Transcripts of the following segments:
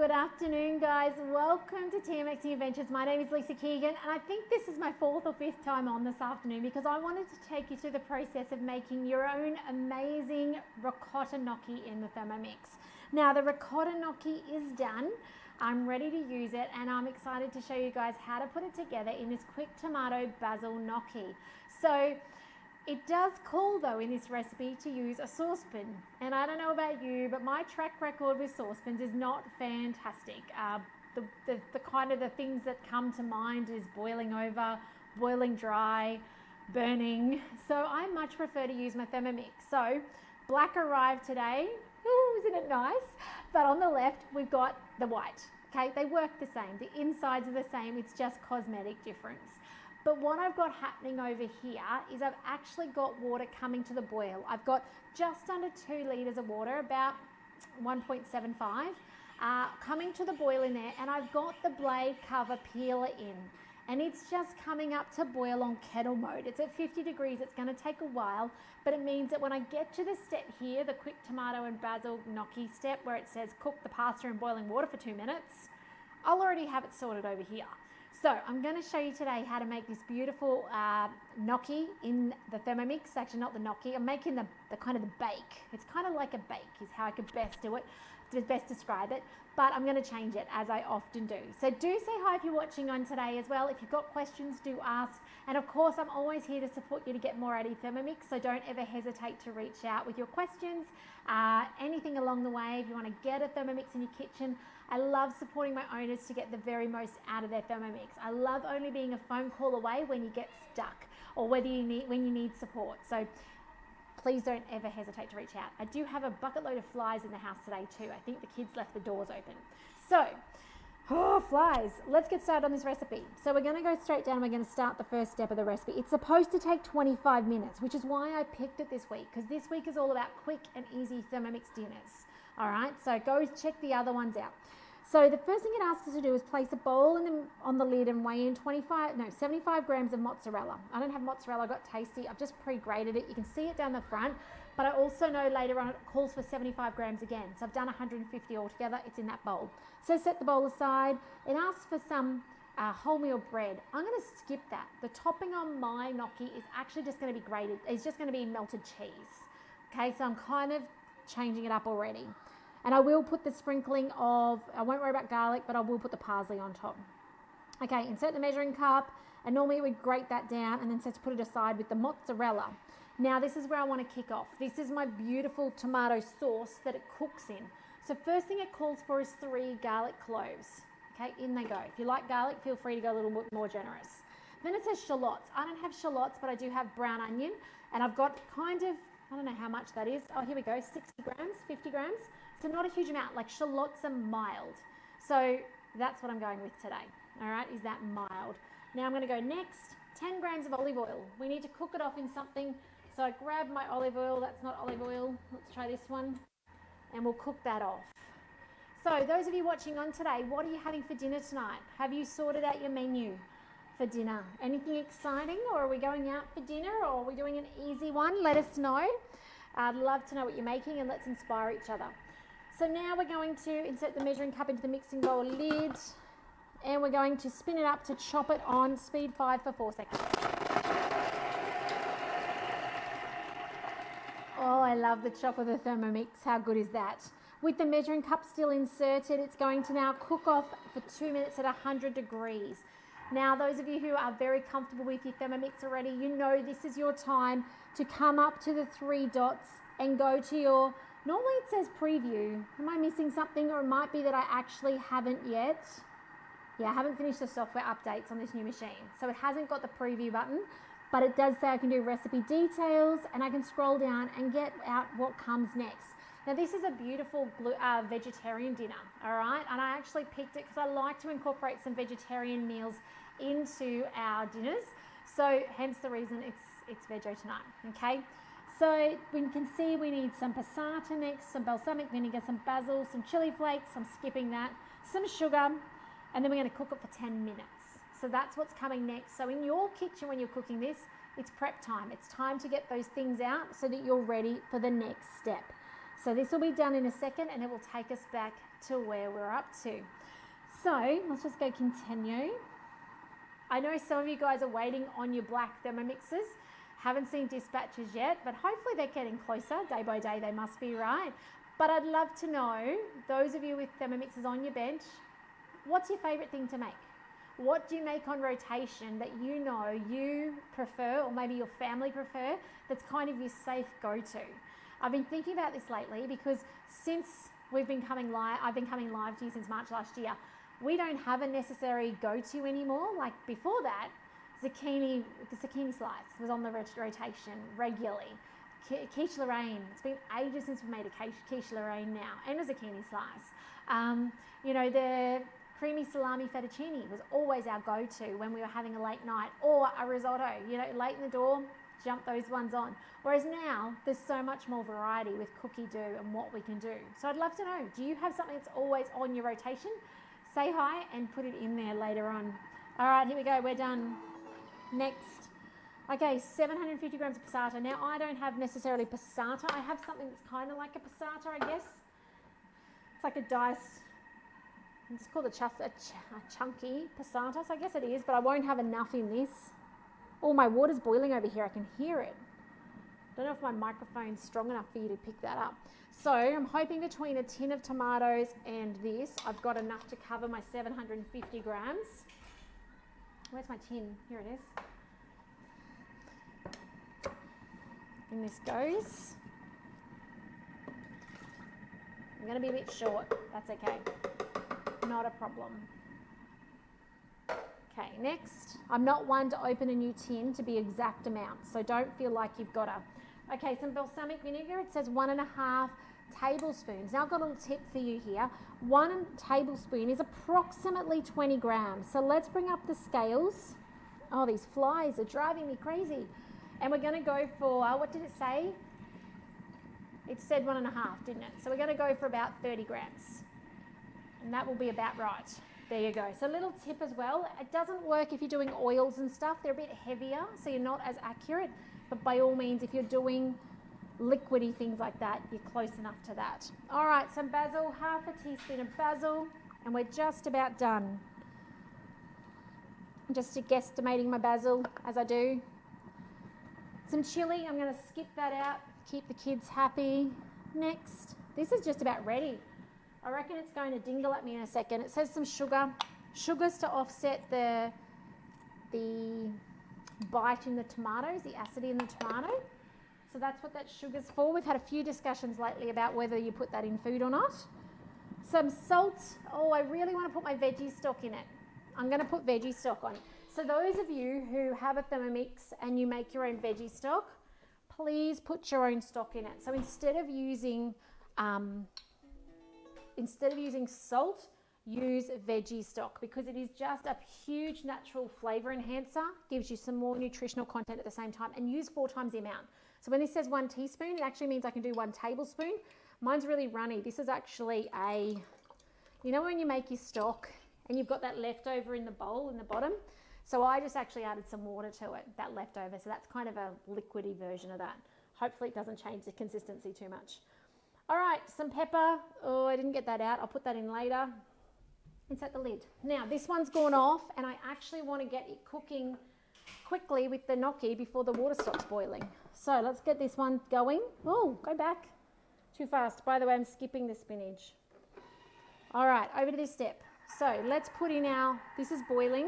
Good afternoon, guys. Welcome to TMX New Adventures. My name is Lisa Keegan, and I think this is my fourth or fifth time on this afternoon because I wanted to take you through the process of making your own amazing ricotta gnocchi in the Thermomix. Now, the ricotta gnocchi is done. I'm ready to use it, and I'm excited to show you guys how to put it together in this quick tomato basil gnocchi. So, it does call though in this recipe to use a saucepan, and I don't know about you, but my track record with saucepans is not fantastic. The kind of the things that come to mind is boiling over, boiling dry, burning. So I much prefer to use my Thermomix. So black arrived today. Ooh, isn't it nice? But on the left we've got the white. Okay, they work the same. The insides are the same. It's just cosmetic difference. But what I've got happening over here is I've actually got water coming to the boil. I've got just under 2 litres of water, about 1.75, coming to the boil in there, and I've got the blade cover peeler in. And it's just coming up to boil on kettle mode. It's at 50 degrees, it's gonna take a while, but it means that when I get to the step here, the quick tomato and basil gnocchi step, where it says cook the pasta in boiling water for 2 minutes, I'll already have it sorted over here. So I'm going to show you today how to make this beautiful gnocchi in the Thermomix. Actually, not the gnocchi. I'm making the kind of the bake. It's kind of like a bake is how I could best do it, to best describe it. But I'm going to change it as I often do. So do say hi if you're watching on today as well. If you've got questions, do ask. And of course, I'm always here to support you to get more out of your Thermomix. So don't ever hesitate to reach out with your questions. Anything along the way, if you want to get a Thermomix in your kitchen. I love supporting my owners to get the very most out of their Thermomix. I love only being a phone call away when you get stuck or when you need support. So please don't ever hesitate to reach out. I do have a bucket load of flies in the house today too. I think the kids left the doors open. So, flies. Let's get started on this recipe. So we're going to go straight down and we're going to start the first step of the recipe. It's supposed to take 25 minutes, which is why I picked it this week, because this week is all about quick and easy Thermomix dinners. All right, so go check the other ones out. So the first thing it asks us to do is place a bowl on the lid and weigh in 75 grams of mozzarella. I don't have mozzarella, I got Tasty. I've just pre-grated it. You can see it down the front, but I also know later on it calls for 75 grams again. So I've done 150 altogether. It's in that bowl. So set the bowl aside. It asks for some wholemeal bread. I'm going to skip that. The topping on my gnocchi is actually just going to be grated. It's just going to be melted cheese. Okay, so I'm kind of changing it up already. And I will put the sprinkling of, I won't worry about garlic, but I will put the parsley on top. Okay, insert the measuring cup, and normally we grate that down and then set to put it aside with the mozzarella. Now this is where I want to kick off. This is my beautiful tomato sauce that it cooks in. So first thing it calls for is 3 garlic cloves. Okay, in they go. If you like garlic, feel free to go a little bit more generous. Then it says shallots. I don't have shallots, but I do have brown onion, and I've got kind of, I don't know how much that is. Oh, here we go, 60 grams, 50 grams. So not a huge amount, like shallots are mild. So that's what I'm going with today, all right, is that mild. Now I'm gonna go next, 10 grams of olive oil. We need to cook it off in something. So I grab my olive oil, that's not olive oil. Let's try this one, and we'll cook that off. So those of you watching on today, what are you having for dinner tonight? Have you sorted out your menu for dinner? Anything exciting, or are we going out for dinner, or are we doing an easy one? Let us know. I'd love to know what you're making, and let's inspire each other. So now we're going to insert the measuring cup into the mixing bowl lid, and we're going to spin it up to chop it on speed 5 for 4 seconds. Oh, I love the chop of the Thermomix. How good is that? With the measuring cup still inserted, it's going to now cook off for 2 minutes at 100 degrees. Now, those of you who are very comfortable with your Thermomix already, you know this is your time to come up to the 3 dots and go to your, normally it says preview. Am I missing something, or it might be that I actually haven't yet? Yeah, I haven't finished the software updates on this new machine. So it hasn't got the preview button, but it does say I can do recipe details, and I can scroll down and get out what comes next. Now this is a beautiful vegetarian dinner, all right? And I actually picked it because I like to incorporate some vegetarian meals into our dinners. So hence the reason it's veggie tonight, okay? So we can see we need some passata next, some balsamic vinegar, some basil, some chili flakes, I'm skipping that, some sugar, and then we're going to cook it for 10 minutes. So that's what's coming next. So in your kitchen when you're cooking this, it's prep time. It's time to get those things out so that you're ready for the next step. So this will be done in a second, and it will take us back to where we're up to. So let's just go continue. I know some of you guys are waiting on your black Thermomixes. Haven't seen dispatches yet, but hopefully they're getting closer. Day by day, they must be, right? But I'd love to know, those of you with Thermomixes on your bench, what's your favorite thing to make? What do you make on rotation that you know you prefer, or maybe your family prefer, that's kind of your safe go-to? I've been thinking about this lately because since I've been coming live to you since March last year, we don't have a necessary go-to anymore. Like before that, the zucchini slice was on the rotation regularly. Quiche Lorraine, it's been ages since we made a quiche Lorraine now, and a zucchini slice. You know, the creamy salami fettuccine was always our go-to when we were having a late night, or a risotto, you know, late in the door, jump those ones on. Whereas now there's so much more variety with cookie dough and what we can do. So I'd love to know, do you have something that's always on your rotation? Say hi and put it in there later on. All right, here we go, we're done. Next. Okay, 750 grams of passata. Now I don't have necessarily passata. I have something that's kind of like a passata, I guess. It's like a diced, it's called a chunky passata, so I guess it is, but I won't have enough in this. Oh, my water's boiling over here. I can hear it. Don't know if my microphone's strong enough for you to pick that up. So I'm hoping between a tin of tomatoes and this, I've got enough to cover my 750 grams. Where's my tin? Here it is. And this goes. I'm going to be a bit short. That's okay. Not a problem. Okay, next. I'm not one to open a new tin to be exact amounts, so don't feel like you've got to. Okay, some balsamic vinegar. It says 1.5 tablespoons. Now I've got a little tip for you here. 1 tablespoon is approximately 20 grams. So let's bring up the scales. Oh, these flies are driving me crazy. And we're going to go for, what did it say? It said 1.5, didn't it? So we're going to go for about 30 grams. And that will be about right. There you go. So a little tip as well. It doesn't work if you're doing oils and stuff. They're a bit heavier, so you're not as accurate. But by all means, if you're doing liquidy things like that, you're close enough to that. All right, some basil, half a teaspoon of basil, and we're just about done. I'm just guesstimating my basil as I do. Some chili, I'm going to skip that out, keep the kids happy. Next, this is just about ready. I reckon it's going to dingle at me in a second. It says some sugar. Sugar's to offset the bite in the tomatoes, the acidity in the tomato. So that's what that sugar's for. We've had a few discussions lately about whether you put that in food or not. Some salt. Oh, I really want to put my veggie stock in it. I'm going to put veggie stock on. So those of you who have a Thermomix and you make your own veggie stock, please put your own stock in it. So instead of using salt, use veggie stock, because it is just a huge natural flavor enhancer, gives you some more nutritional content at the same time, and use 4 times the amount. So when this says 1 teaspoon, it actually means I can do 1 tablespoon. Mine's really runny. This is actually you know when you make your stock and you've got that leftover in the bowl in the bottom? So I just actually added some water to it, that leftover. So that's kind of a liquidy version of that. Hopefully it doesn't change the consistency too much. All right, some pepper. Oh, I didn't get that out. I'll put that in later. It's at the lid. Now, this one's gone off, and I actually want to get it cooking quickly with the gnocchi before the water stops boiling. So let's get this one going. Oh, go back. Too fast. By the way, I'm skipping the spinach. All right, over to this step. So let's put in this is boiling.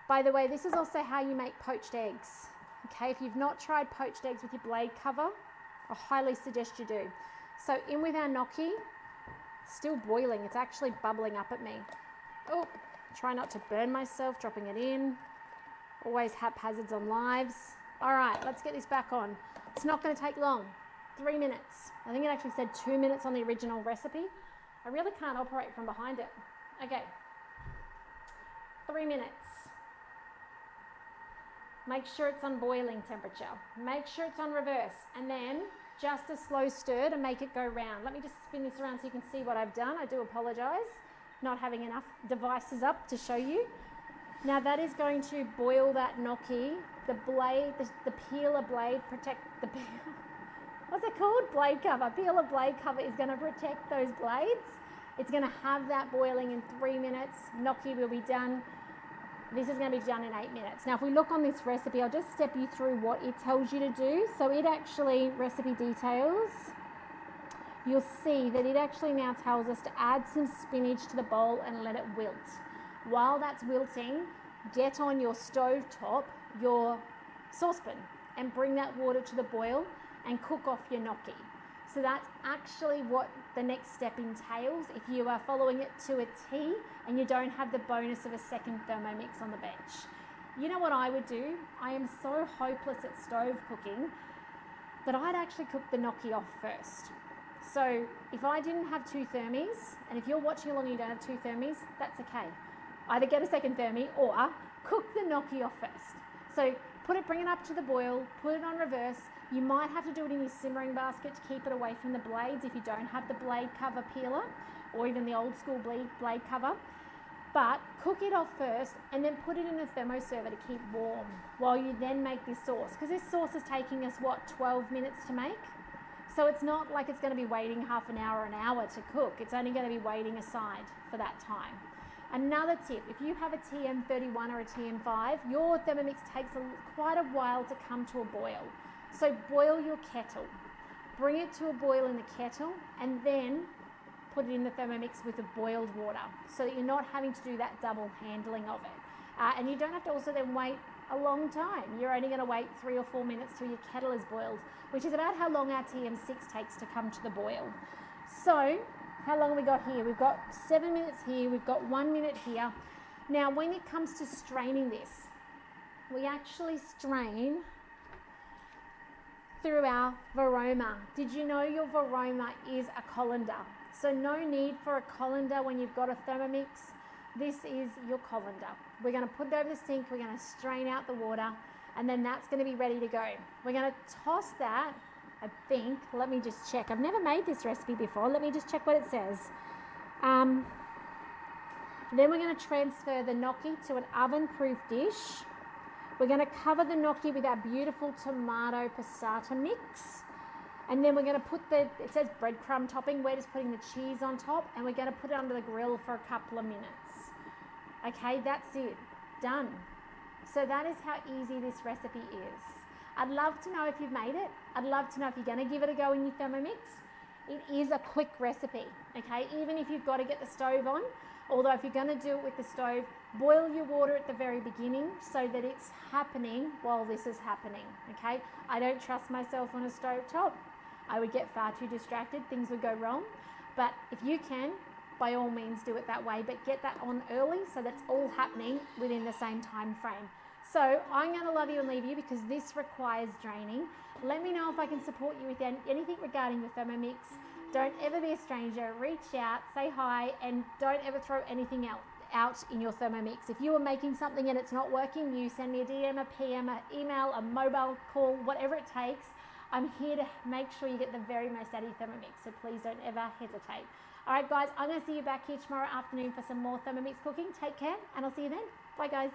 By the way, this is also how you make poached eggs. Okay, if you've not tried poached eggs with your blade cover, I highly suggest you do. So in with our gnocchi, still boiling. It's actually bubbling up at me. Oh, try not to burn myself, dropping it in. Always haphazards on lives. All right, let's get this back on. It's not going to take long. 3 minutes. I think it actually said 2 minutes on the original recipe. I really can't operate from behind it. Okay, 3 minutes. Make sure it's on boiling temperature. Make sure it's on reverse, and then just a slow stir to make it go round. Let me just spin this around so you can see what I've done. I do apologise, not having enough devices up to show you. Now that is going to boil that gnocchi. The blade, the peeler blade protect the what's it called? Blade cover. Peeler blade cover is going to protect those blades. It's going to have that boiling in 3 minutes. Gnocchi will be done. This is going to be done in 8 minutes. Now, if we look on this recipe, I'll just step you through what it tells you to do. So it actually, recipe details, you'll see that it actually now tells us to add some spinach to the bowl and let it wilt. While that's wilting, get on your stove top, your saucepan, and bring that water to the boil and cook off your gnocchi. So that's actually what the next step entails if you are following it to a T and you don't have the bonus of a second Thermomix on the bench. You know what I would do? I am so hopeless at stove cooking that I'd actually cook the gnocchi off first. So if I didn't have two thermies, and if you're watching along and you don't have two thermies, that's okay. Either get a second thermie or cook the gnocchi off first. So bring it up to the boil, put it on reverse. You might have to do it in your simmering basket to keep it away from the blades if you don't have the blade cover peeler or even the old school blade cover. But cook it off first and then put it in a thermoserver to keep warm while you then make this sauce. Because this sauce is taking us, 12 minutes to make? So it's not like it's going to be waiting half an hour to cook. It's only going to be waiting aside for that time. Another tip, if you have a TM31 or a TM5, your Thermomix takes quite a while to come to a boil. So boil your kettle, bring it to a boil in the kettle, and then put it in the Thermomix with the boiled water so that you're not having to do that double handling of it. And you don't have to also then wait a long time. You're only going to wait 3 or 4 minutes till your kettle is boiled, which is about how long our TM6 takes to come to the boil. So how long have we got here? We've got 7 minutes here, we've got 1 minute here. Now when it comes to straining this, we actually strain through our varoma. Did you know your varoma is a colander? So no need for a colander when you've got a Thermomix. This is your colander. We're going to put it over the sink, we're going to strain out the water, and then that's going to be ready to go. We're going to toss that, I think, let me just check. I've never made this recipe before. Let me just check what it says. Then we're going to transfer the gnocchi to an oven-proof dish. We're going to cover the gnocchi with our beautiful tomato passata mix. And then we're going to put it says breadcrumb topping. We're just putting the cheese on top, and we're going to put it under the grill for a couple of minutes. Okay, that's it. Done. So that is how easy this recipe is. I'd love to know if you've made it. I'd love to know if you're going to give it a go in your Thermomix. It is a quick recipe, okay? Even if you've got to get the stove on, although if you're going to do it with the stove, boil your water at the very beginning so that it's happening while this is happening, okay? I don't trust myself on a stove top. I would get far too distracted, things would go wrong. But if you can, by all means do it that way, but get that on early so that's all happening within the same time frame. So I'm going to love you and leave you because this requires draining. Let me know if I can support you with anything regarding your Thermomix. Don't ever be a stranger. Reach out, say hi, and don't ever throw anything out in your Thermomix. If you are making something and it's not working, you send me a DM, a PM, an email, a mobile call, whatever it takes. I'm here to make sure you get the very most out of your Thermomix, so please don't ever hesitate. All right, guys, I'm going to see you back here tomorrow afternoon for some more Thermomix cooking. Take care, and I'll see you then. Bye, guys.